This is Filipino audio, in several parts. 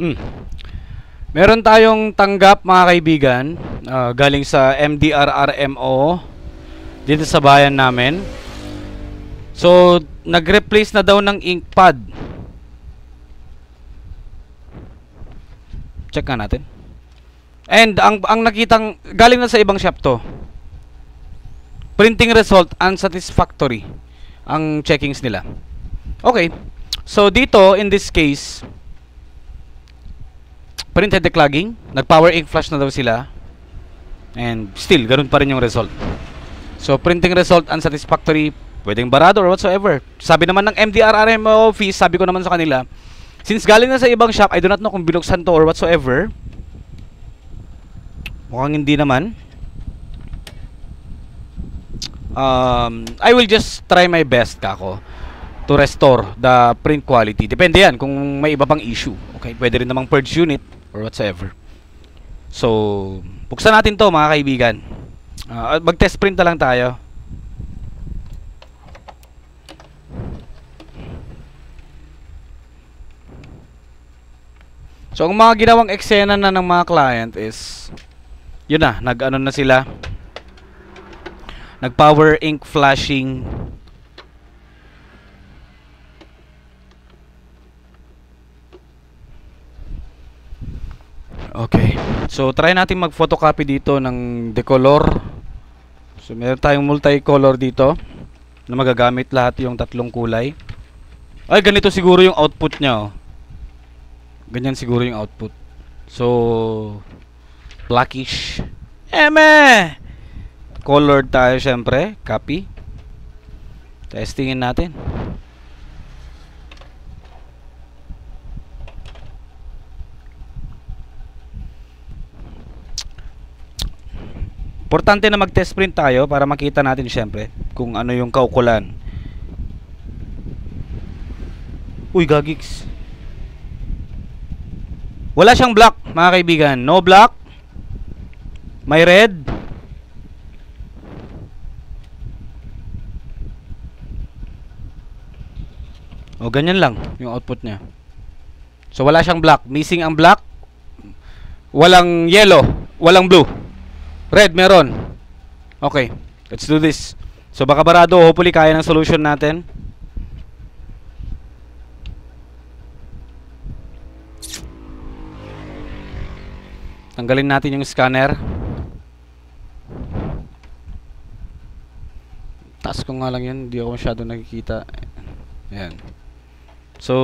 Mm. Meron tayong tanggap mga kaibigan, galing sa MDRRMO dito sa bayan namin. So, nag-replace na daw ng ink pad. Check nga natin. And ang nakitang galing na sa ibang shop to. Printing result unsatisfactory ang checkings nila. Okay. So dito in this case, printed declogging, nag-power ink flash na daw sila. And still, ganun pa rin yung result. So, printing result unsatisfactory, pwedeng barado or whatsoever. Sabi naman ng MDRRMO office, sabi ko naman sa kanila, since galing na sa ibang shop, I do not know kung binuksan to or whatsoever. Mukhang hindi naman. I will just try my best, kako, to restore the print quality. Depende yan kung may iba pang issue. Okay, pwede rin namang purge unit or whatsoever. So, buksan natin to mga kaibigan. Mag-test print na lang tayo. So, ang mga ginawang eksena na ng mga client is, yun na, nag-ano na sila. Nag-power ink flashing. Okay. So, try natin mag-photocopy dito ng decolor. So, meron tayong multicolor dito na magagamit lahat yung tatlong kulay. Ay, ganito siguro yung output niya, oh. Ganyan siguro yung output. So, blackish. Eme! Colored tayo syempre. Copy. Testingin natin. Importante na mag-test print tayo para makita natin syempre kung ano yung kaukulan. Uy, gagiks. Wala siyang black, mga kaibigan. No black. May red. O, ganyan lang yung output niya. So, wala siyang black. Missing ang black. Walang yellow. Walang blue. Red, meron. Okay, let's do this. So, baka barado. Hopefully, kaya ng solution natin. Tanggalin natin yung scanner. Taas ko nga lang yan. Hindi ako masyado nakikita. Ayan. So,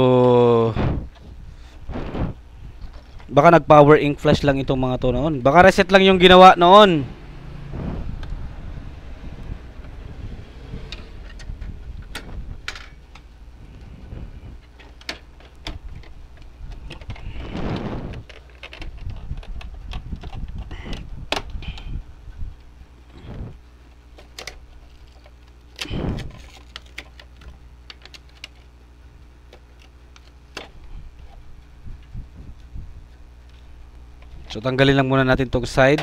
baka nag-power ink flash lang itong mga to noon. Baka reset lang yung ginawa noon. So, tanggalin lang muna natin tong side.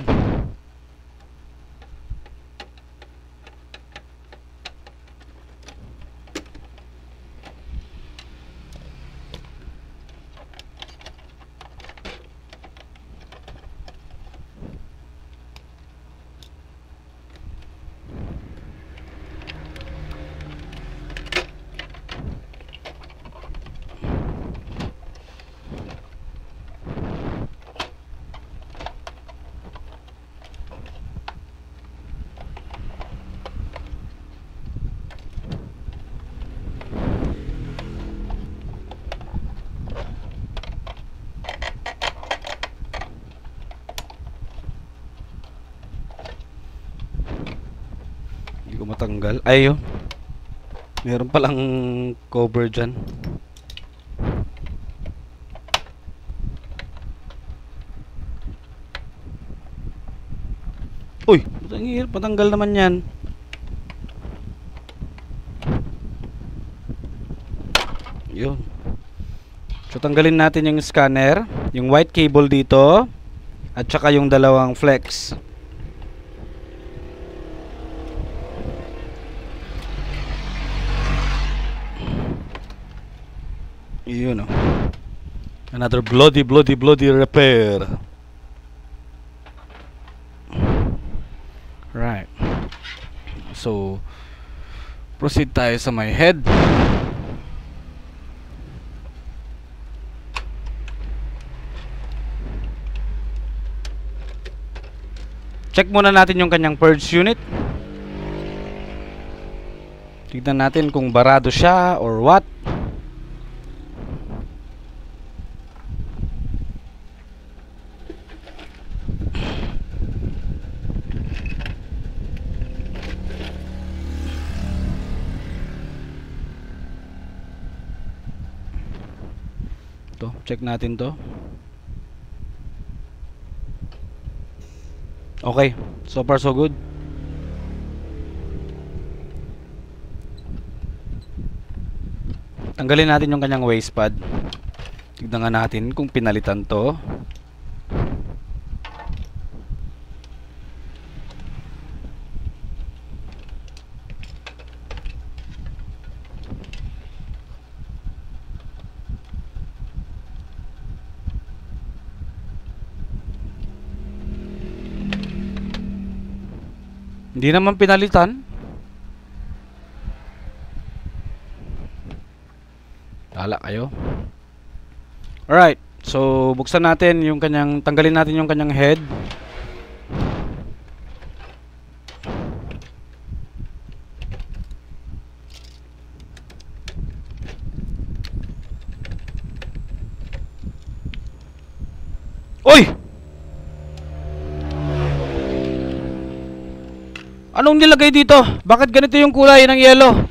Hindi ko matanggal. Ay, yun. Meron palang cover dyan. Uy, patanggal naman yan. Yun. So, tanggalin natin yung scanner. Yung white cable dito. At saka yung dalawang flex. Yun, oh. Another bloody repair. Right. So, proceed tayo sa my head. Check muna natin yung kanyang purge unit. Tignan natin kung barado siya or what. To, check natin to. Okay, so far so good. Tanggalin natin yung kanyang waist pad. Tignan nga natin kung pinalitan to. Hindi naman pinalitan. Tala kayo. Alright. So, buksan natin yung kanyang, tanggalin natin yung kanyang head. Oy! Anong nilagay dito? Bakit ganito yung kulay ng yellow?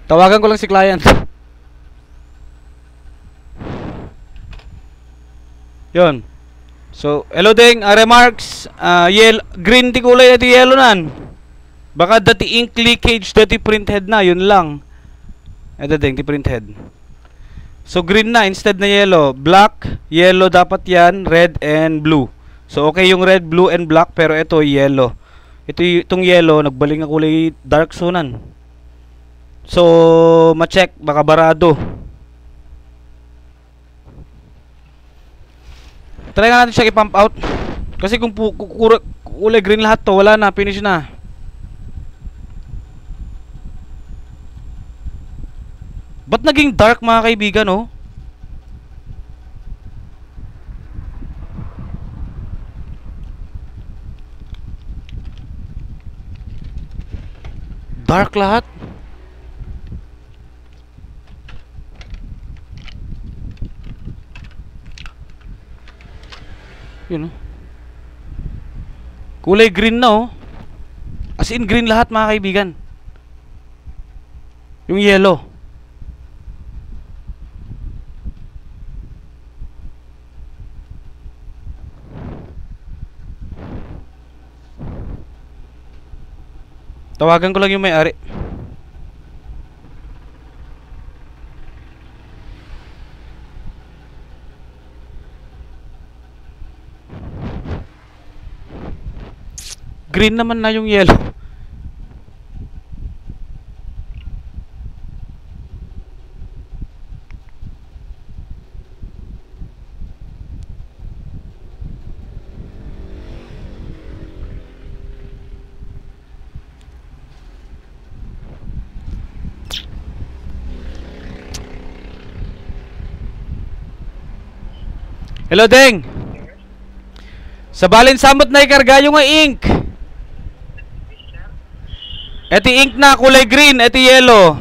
Tawagan ko lang si client. Yun. So, hello ding, remarks, green ti kulay at yellow nan. Baka dati ink leakage, dati printhead na, yun lang. Ito ding, ti printhead. So, green na instead na yellow. Black, yellow dapat yan, red and blue. So, okay yung red, blue, and black, pero ito yellow. Itong yellow, nagbaling ang kulay dark sunan. So, ma-check, baka barado. Try nga natin siya i-pump out. Kasi kung kulay green lahat to, wala na, finish na. Ba't naging dark mga kaibigan, oh? Dark lahat. Yun, oh. Kulay green na, oh. As in green lahat mga kaibigan. Yung yellow. Tawagan ko lang yung may-ari. Green naman na yung yellow. Hello, Deng. Sa balin samot na ikarga yung ink. Eti ink na, kulay green, eti yellow.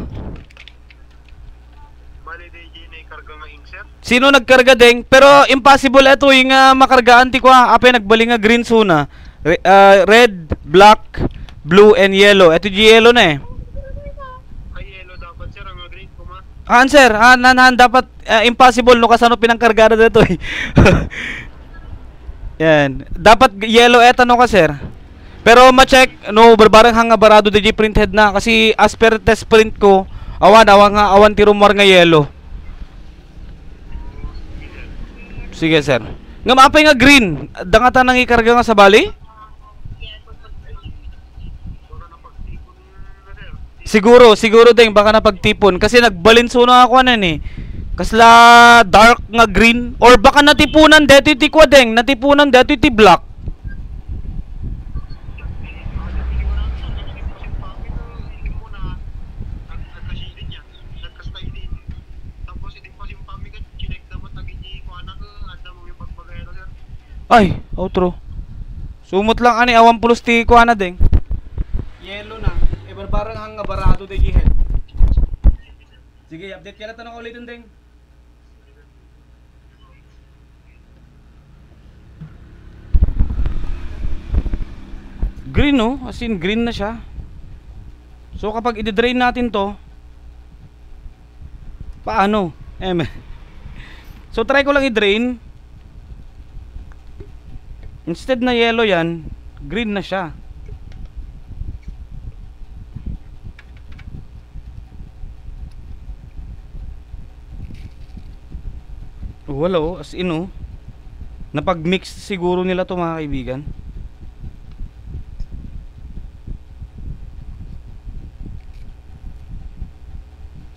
Sino nagkarga, Deng? Pero impossible ito yung makargaan ti ko ha. Ape nagbaling nga green suna. Red, black, blue, and yellow. Ito di yellow na eh. Ay yellow dapat sir, ang green ko ma. Sir, dapat impossible no kasano pinangkargada dito eh. Yan. Dapat yellow eto no ka sir. Pero ma-check no barbarang hanga barado DJ printhead na kasi as per test print ko awan tiro mar nga yellow. Sige, sir. Nga maapay nga green. Dangata nang ikarga nga sa bali? Baka napagtipon na sir. Siguro ding baka napagtipon kasi nagbalinso na ako nan eh. Kasla dark nga green or baka natipunan dito ti kwa ding, natipunan dito ti black. Ay, outro. Sumot lang ani awan pulos ti kwa na ding. Yellow na. Ebar parang hang barado de head. Sige, update ka na tanong ulitin ding. Green no, as in green na siya. So kapag i-drain natin to, paano? So try ko lang i-drain. Instead na yellow yan, green na siya. Wala oh, as in oh. Napag-mix siguro nila to mga kaibigan.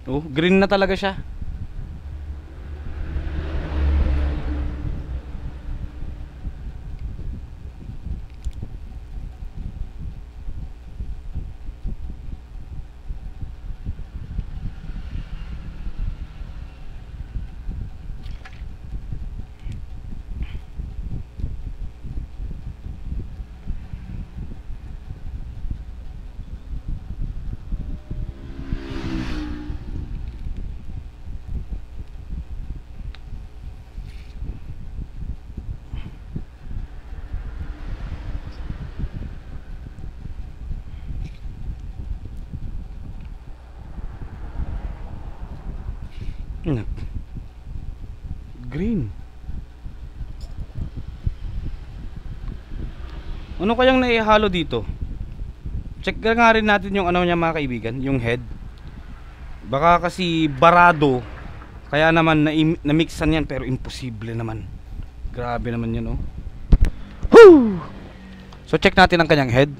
Oh, green na talaga siya. Green. Ano kayang naihalo dito? Check nga rin natin yung ano niya mga kaibigan, yung head. Baka kasi barado. Kaya naman na-mixan yan pero imposible naman. Grabe naman yan oh. Woo! So check natin ang kanyang head.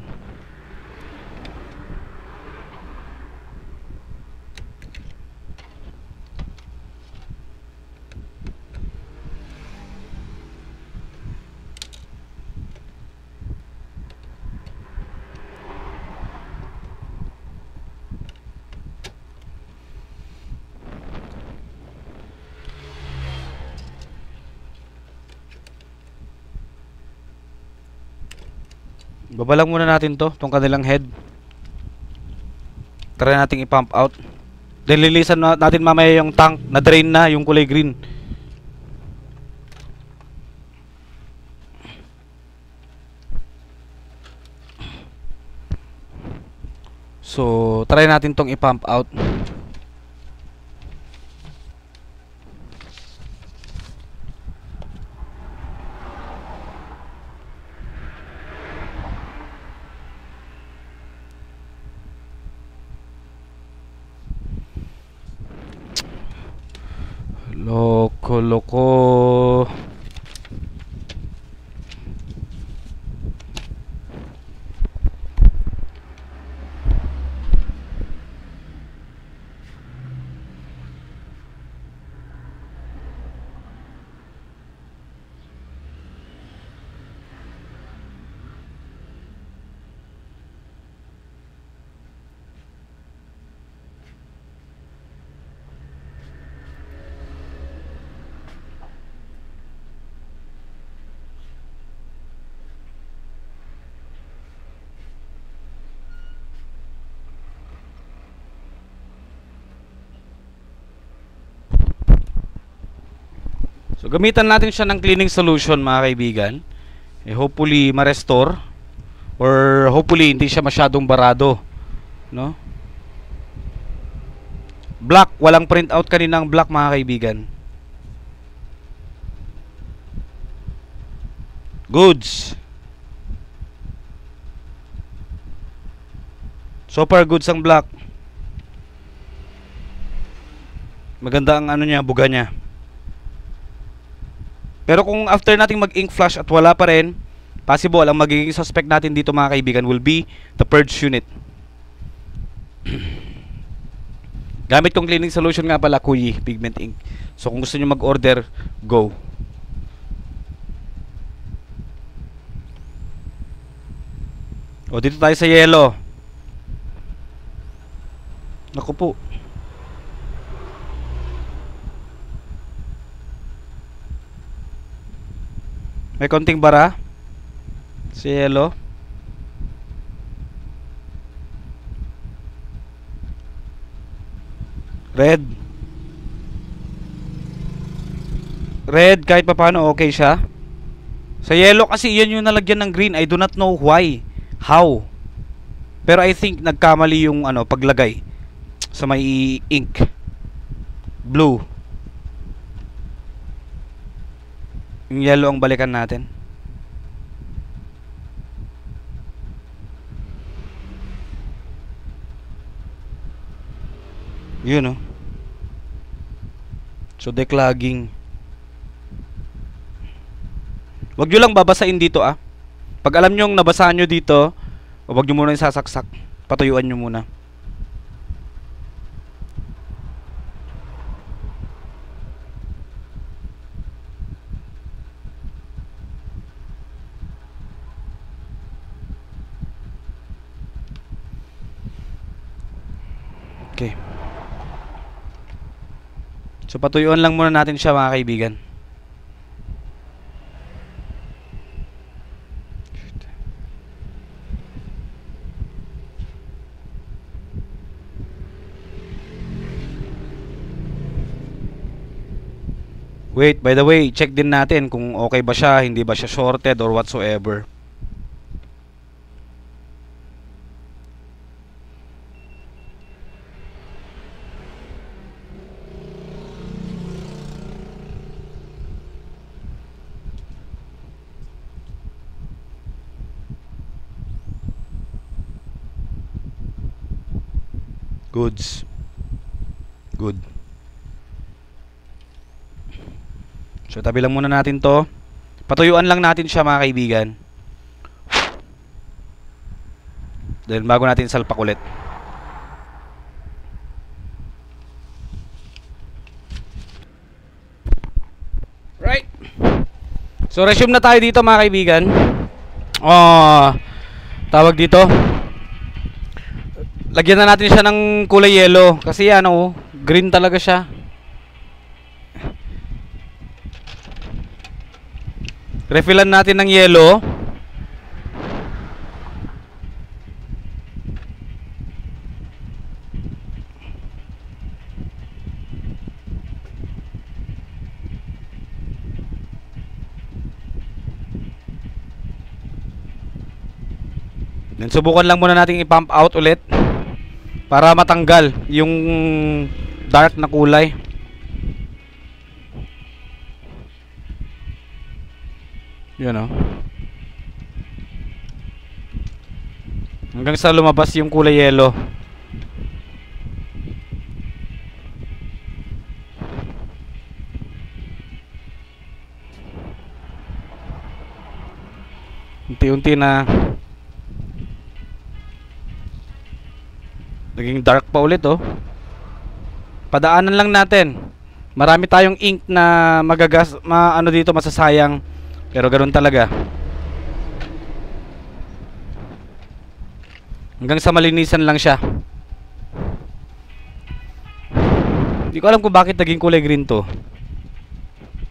Babalang muna natin tong kanilang head. Try nating i-pump out. Then lilisan natin mamaya yung tank na drain na, yung kulay green. So, try natin tong i-pump out. Loko. So gamitan natin siya ng cleaning solution mga kaibigan. Hopefully ma-restore or hopefully hindi siya masyadong barado, no? Black, walang print out kaninang black mga kaibigan. Goods. So far goods ang black. Maganda ang ano niya, buga niya. Pero kung after nating mag-ink flash at wala pa rin, possible ang magiging suspect natin dito mga kaibigan will be the purge unit. Gamit kong cleaning solution nga pala, Kuyi Pigment Ink. So kung gusto nyo mag-order, go. O dito tayo sa yellow. Naku po. May konting bara sa yellow. Red. Red kahit pa paano okay siya. Sa yellow kasi yan yung nalagyan ng green. I do not know why. How? Pero I think nagkamali yung ano paglagay sa may ink. Blue. Yung yellow ang balikan natin. Yun, oh. So declogging. Wag nyo lang babasain dito, ah. Pag alam nyo yung nabasahan nyo dito, wag nyo muna yung sasaksak. Patuyuan nyo muna. Okay. So patuyuan lang muna natin siya mga kaibigan. Wait, by the way, check din natin kung okay ba siya, hindi ba siya shorted or whatsoever. Goods. Good. So tabi lang muna natin to. Patuyuan lang natin siya mga kaibigan. Then bago natin salpak ulit. Right. So resume na tayo dito mga kaibigan. Tawag dito. Lagyan na natin siya ng kulay yellow kasi ano, green talaga siya. Refillan natin ng yellow. Then subukan lang muna nating i-pump out ulit para matanggal yung dark na kulay. Yun, oh. Hanggang sa lumabas yung kulay yellow. Unti-unti na naging dark pa ulit, oh. Padaanan lang natin. Marami tayong ink na ano dito masasayang. Pero ganoon talaga. Hanggang sa malinisan lang siya. Hindi ko alam kung bakit naging kulay green to.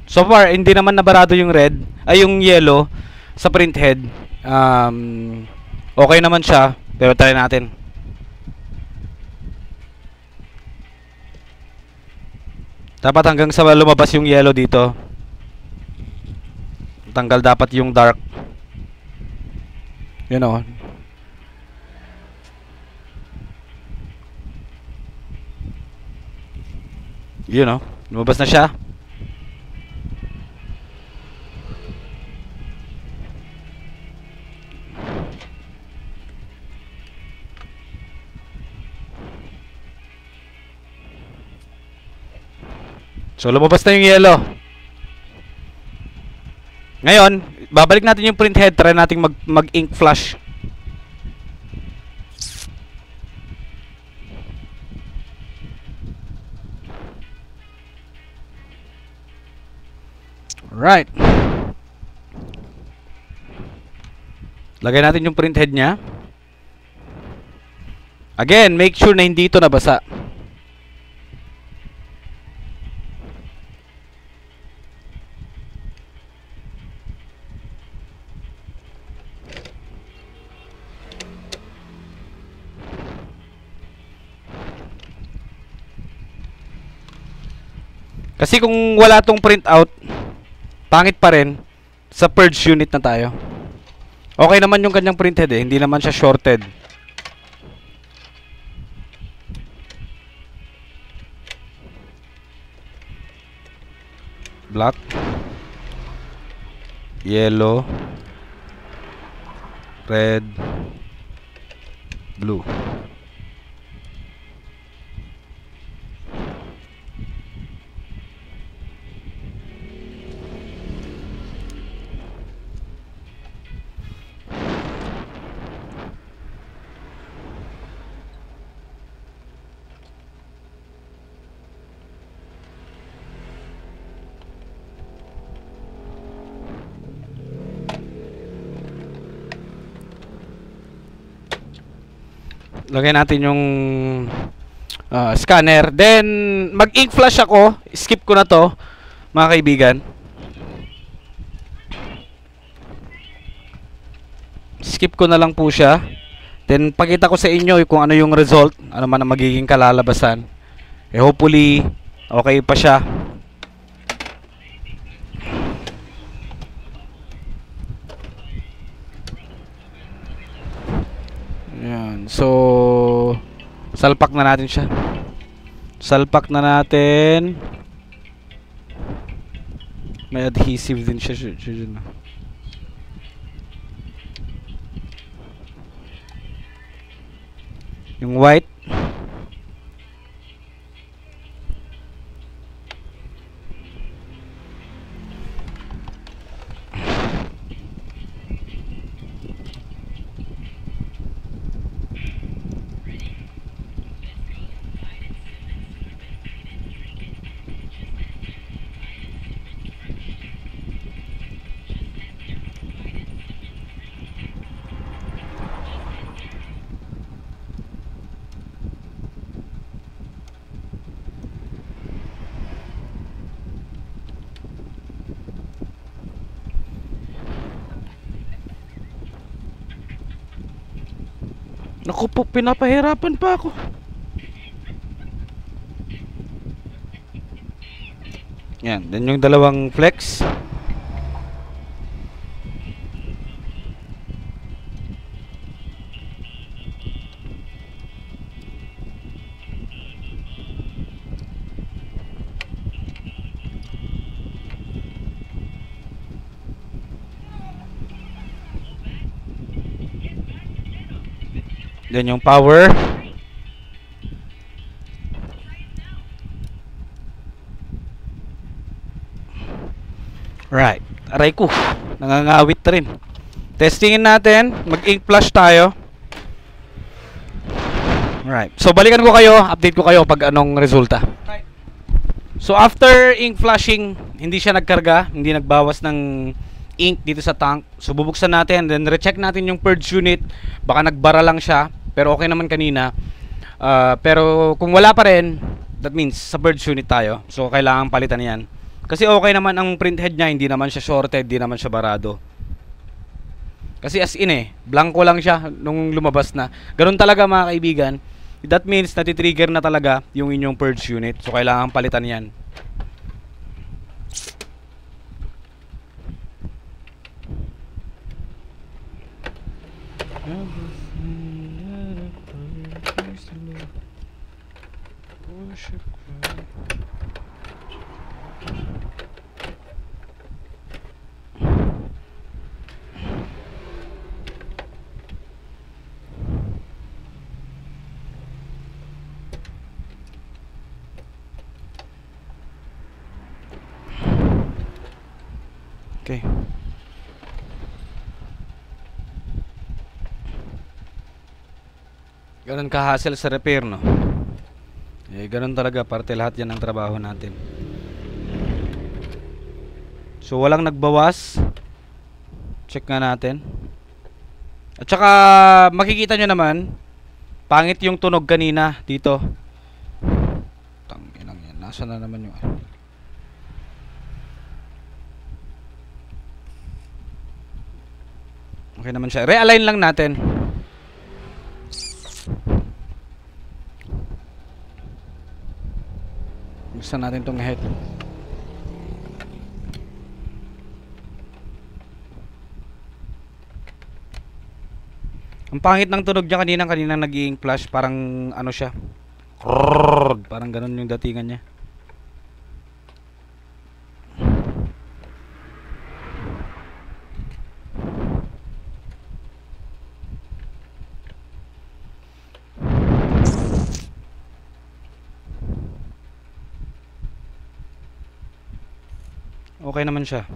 So far, hindi naman nabarado yung red, ay yung yellow sa print head. Okay naman siya, pero try natin. Dapat hanggang sa lumabas yung yellow dito. Tanggal dapat yung dark. You know. You know, lumabas na siya. So lumabas na yung yellow. Ngayon, babalik natin yung print head. Try natin mag-ink flash. Right. Lagay natin yung print head niya. Again, make sure na hindi ito nabasa. Kasi kung wala tong printout, pangit pa rin. Sa purge unit na tayo. Okay naman yung kanyang printhead eh. Hindi naman siya shorted. Black. Yellow. Red. Blue. Lagay natin yung scanner. Then, mag-ink flash ako. Skip ko na to, mga kaibigan. Skip ko na lang po siya. Then, pakita ko sa inyo kung ano yung result. Ano man ang magiging kalalabasan. Eh, hopefully, okay pa siya. Ayan. So, salpak na natin siya. Salpak na natin. May adhesive din siya. Yung white. Naku po, pinapahirapan pa ako. Yan, then yung dalawang flex. Then yung power. Right. Aray ko. Nangangawit rin. Testingin natin. Mag-ink flash tayo. Right. So balikan ko kayo. Update ko kayo pag anong resulta. Right. So after ink flashing, hindi siya nagkarga. Hindi nagbawas ng ink dito sa tank. So bubuksan natin. Then recheck natin yung purge unit. Baka nagbara lang siya. Pero okay naman kanina. Pero kung wala pa rin, that means sa purge unit tayo. So kailangan palitan yan. Kasi okay naman ang print head niya. Hindi naman siya shorted. Hindi naman siya barado. Kasi as in blanco lang siya nung lumabas na. Ganun talaga mga kaibigan. That means natitrigger na talaga yung inyong purge unit. So kailangan palitan yan. Okay. Ganun ka-hassle sa repair, no? Eh, ganun talaga, parte lahat yan ng trabaho natin. So, walang nagbawas. Check nga natin. At saka, makikita nyo naman, pangit yung tunog kanina dito. Tanginang yan. Nasaan na naman yung... Okay naman siya. Realign lang natin. Buksan natin tong head. Ang pangit ng tunog niya kaninang naging flash. Parang ano siya. Parang ganun yung datingan niya. Okay naman siya.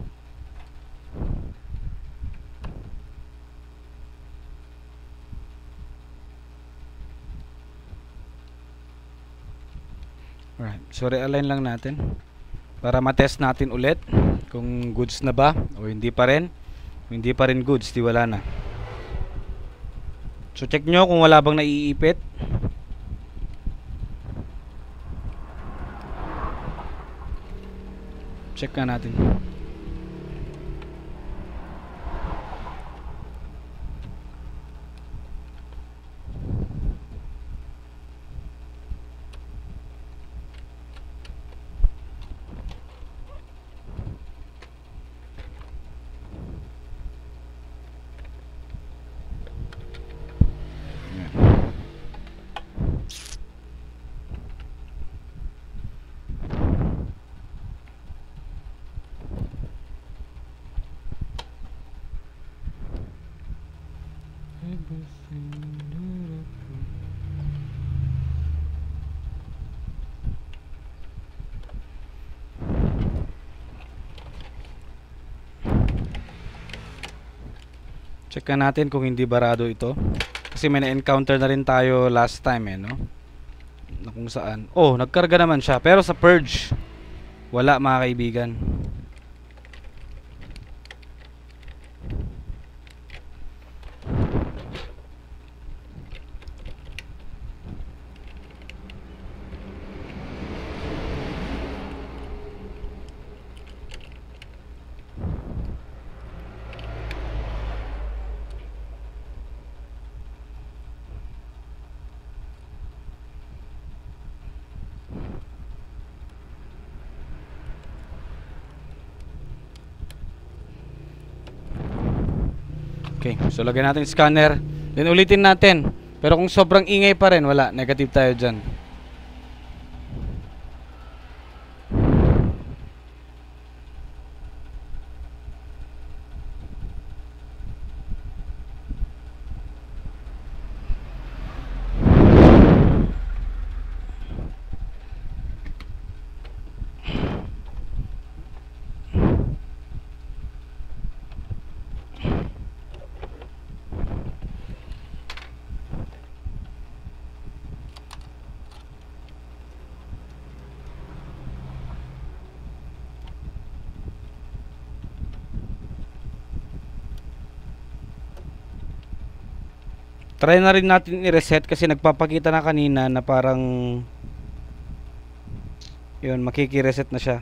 Alright, so realign lang natin para matest natin ulit kung goods na ba o hindi pa rin. Kung hindi pa rin goods, di wala na. So check nyo kung wala bang naiipit. Check nga natin. Check ka natin kung hindi barado ito. Kasi may na-encounter na rin tayo last time no? Na kung saan. Oh, nagkarga naman siya. Pero sa purge, wala mga kaibigan. Okay, so lagyan natin scanner. Then ulitin natin. Pero kung sobrang ingay pa rin, wala. Negative tayo dyan. Try na rin natin i-reset kasi nagpapakita na kanina na parang yun, makiki-reset na siya.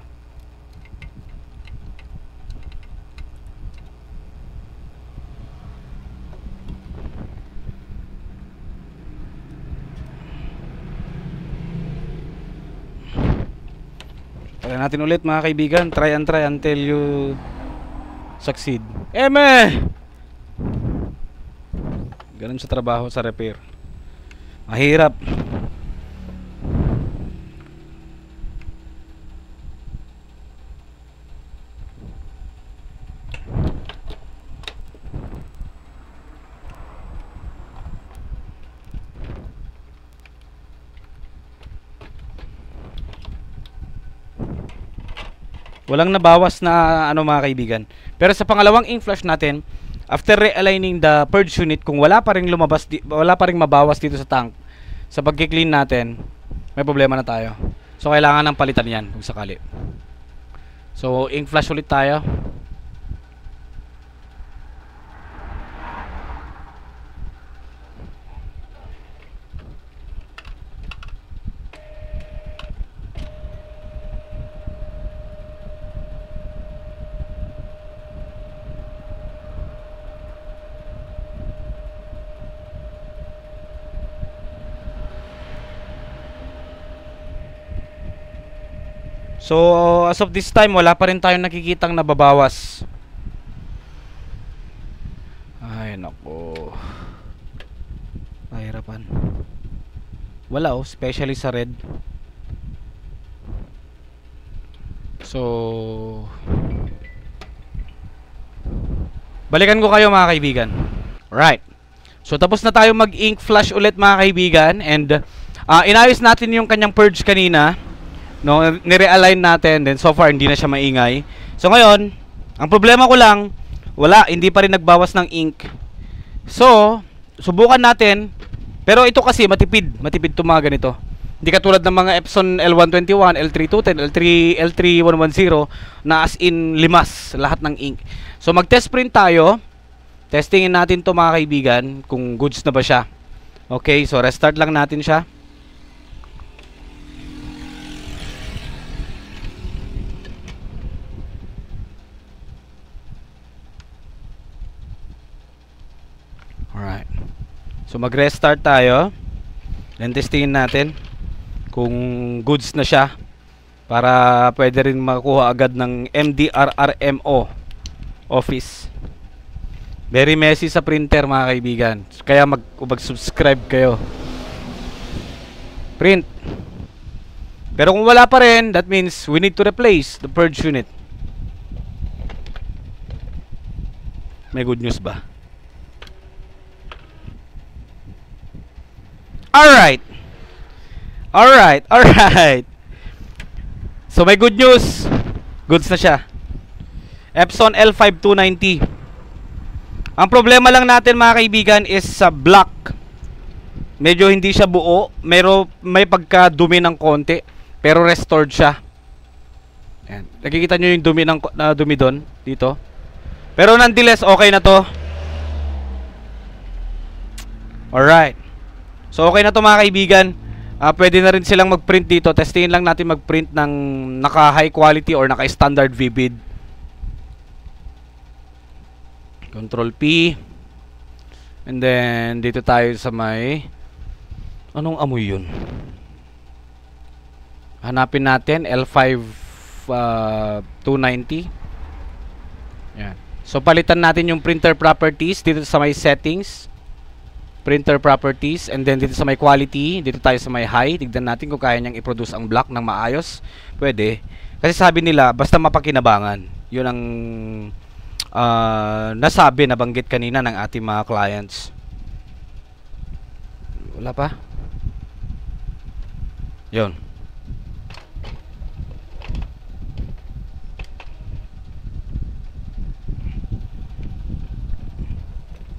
Try natin ulit mga kaibigan. Try and try until you succeed. Eme! Ganun sa trabaho sa repair. Mahirap. Walang nabawas na ano mga kaibigan. Pero sa pangalawang ink flash natin, after realigning the purge unit, kung wala pa ring lumabas, wala pa ring mabawas dito sa tank, sa pagki-clean natin, may problema na tayo. So kailangan ng palitan yan kung sakali. So ink flash ulit tayo. So, as of this time, wala pa rin tayong nakikitang nababawas. Ay, nako. Mahirapan. Wala oh, especially sa red. So, balikan ko kayo mga kaibigan. Right. So, tapos na tayo mag-ink flash ulit mga kaibigan. And, inayos natin yung kanyang purge kanina. No, ni-realign natin, then so far hindi na siya maingay. So ngayon, ang problema ko lang, hindi pa rin nagbawas ng ink. So, subukan natin. Pero ito kasi matipid to mga ganito. Hindi katulad ng mga Epson L121, L3210, L3110 na as in limas lahat ng ink. So mag-test print tayo. Testingin natin to mga kaibigan kung goods na ba siya. Okay, so restart lang natin siya. Alright. So mag-restart tayo. Then testingin natin kung goods na siya para pwede rin makuha agad ng MDRRMO Office. Very messy sa printer mga kaibigan. Kaya mag-subscribe kayo. Print. Pero kung wala pa rin, that means we need to replace the purge unit. May good news ba? Alright. So may good news. Goods na siya. Epson L5290. Ang problema lang natin mga kaibigan is sa black. Medyo hindi siya buo. May pagka-dumi ng konti. Pero restored siya. Ayan. Nakikita nyo yung dumi doon. Dito. Pero nonetheless, okay na to. Alright. So okay na to mga kaibigan. Pwede na rin silang mag-print dito. Testingin lang natin mag-print ng naka-high quality or naka-standard vivid. Control P. And then dito tayo sa may, anong amoy yun? Hanapin natin L5 290. Yan. So palitan natin yung printer properties dito sa may settings. Printer properties, and then dito sa may quality, dito tayo sa may high. Tignan natin kung kaya niyang i-produce ang block ng maayos. Pwede. Kasi sabi nila, basta mapakinabangan. Yun ang nasabi, nabanggit kanina ng ating mga clients. Wala pa? Yun.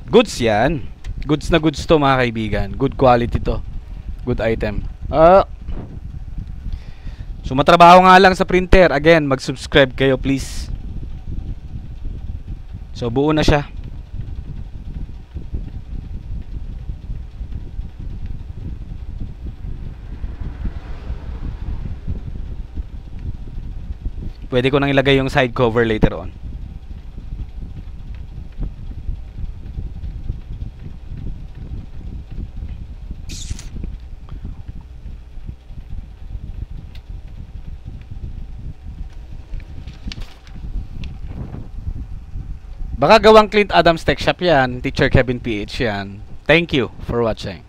Goods yan. Goods na goods to mga kaibigan. Good quality to. Good item. So matrabaho nga lang sa printer. Again, mag-subscribe kayo please. So buo na siya. Pwede ko nang ilagay yung side cover later on. Baka gawang Clint Adams Tech Shop yan. Teacher Kevin PH yan. Thank you for watching.